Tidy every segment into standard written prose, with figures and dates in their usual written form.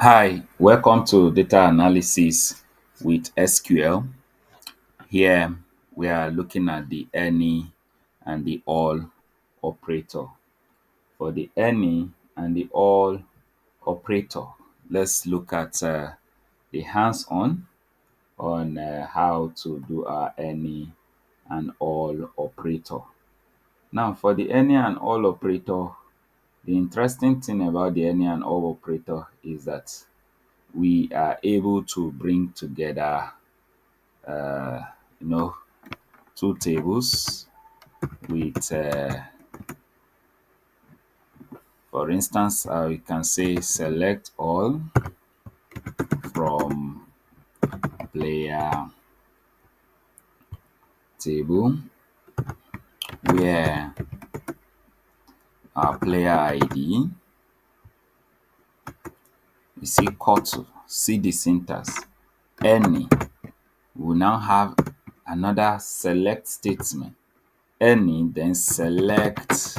Hi, welcome to data analysis with SQL. Here we are looking at the any and the all operator. For the any and the all operator, let's look at the hands-on how to do our any and all operator. Now, for the any and all operator, the interesting thing about the any and all operator is that we are able to bring together uh, you know two tables with for instance we can say select all from player table where our player id is equal to, see the syntax, any. We will now have another select statement, any, then select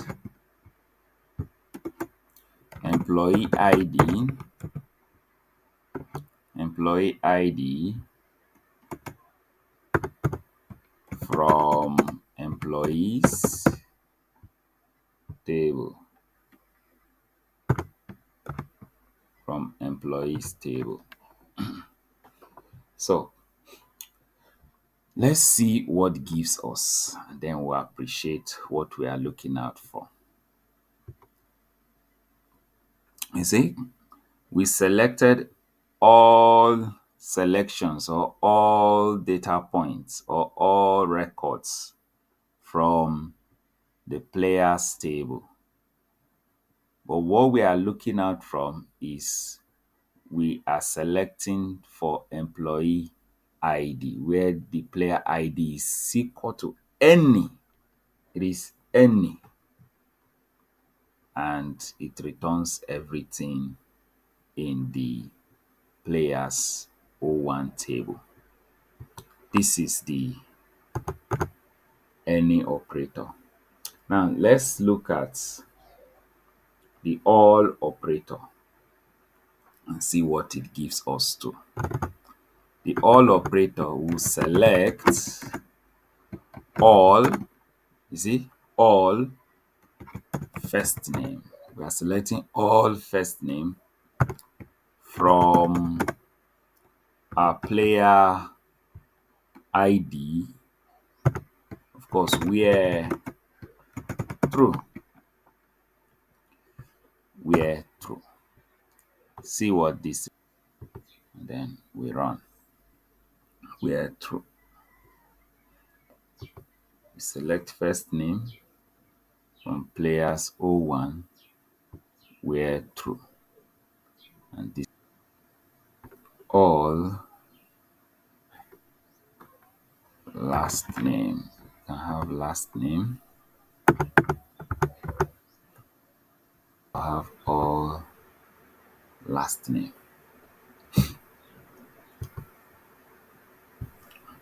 employee id employee id from employees table table. So let's see what gives us, and then we'll appreciate what we are looking out for. You see, we selected all selections or all data points or all records from the players table. But what we are looking out from is we are selecting for employee ID, where the player ID is equal to any. It is any, and it returns everything in the players O1 table. This is the any operator. Now let's look at the all operator and see what it gives us too. The all operator will select all, you see, all first name. We are selecting all first name from our player ID, of course, where true. Where true. See what this is. Then we run. Where true. We select first name from players O1 where true. And this all last name. You can have last name. I have all last name.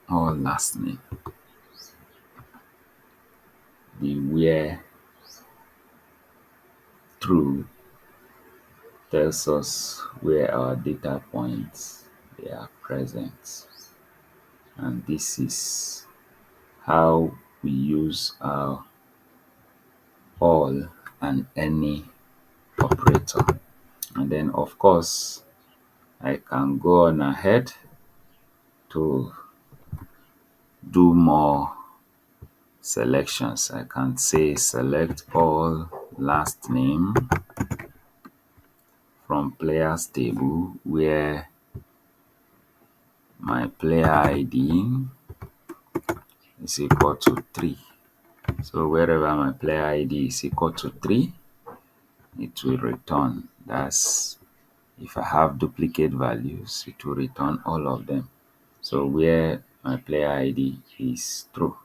All last name. The where true tells us where our data points they are present. And this is how we use our all and any operator. And then of course I can go on ahead to do more selections. I can say select all last name from players table where my player ID is equal to 3. So wherever my player ID is equal to 3, it will return. That's if I have duplicate values, it will return all of them. So where my player ID is true,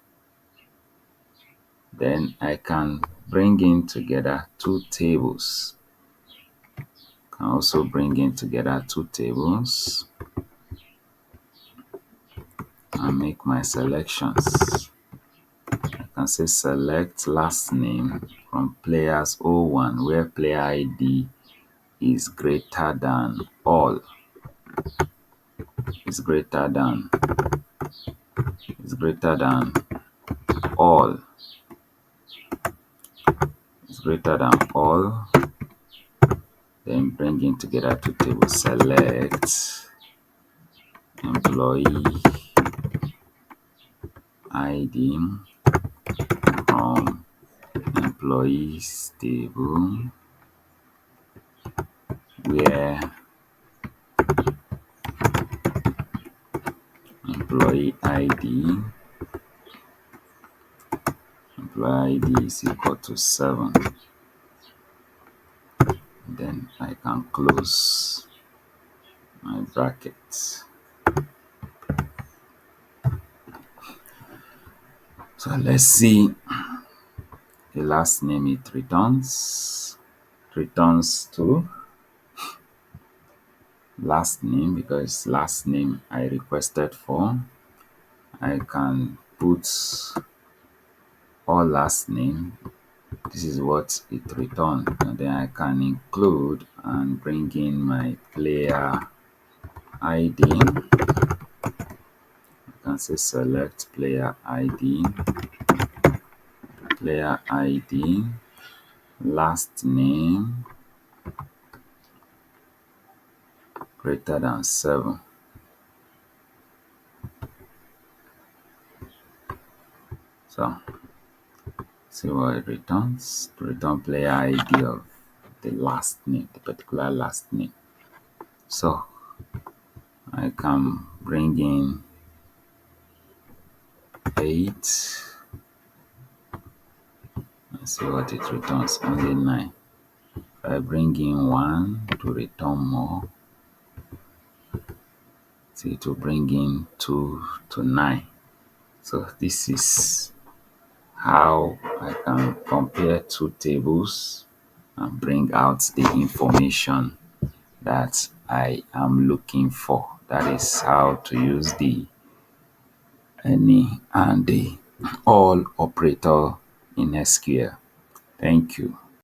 then I can bring in together two tables. Can also bring in together two tables and make my selections. I can say select last name from players O1 where player ID is greater than all. Is greater than all. Is greater than all. Then bringing together two tables. Select employee ID from employees table where employee ID is equal to 7. Then I can close my brackets. So let's see the last name it returns. To last name because last name I requested for. I can put all last name. This is what it returned, and then I can include and bring in my player ID. I can say select player ID, last name greater than 7. So see what it returns. Return player ID of the last name, the particular last name. So I can bring in 8 and see what it returns. Only 9. If I bring in 1 to return more, see to bring in 2 to 9. So this is how I can compare two tables and bring out the information that I am looking for. That is how to use the any and the all operator in SQL. Thank you.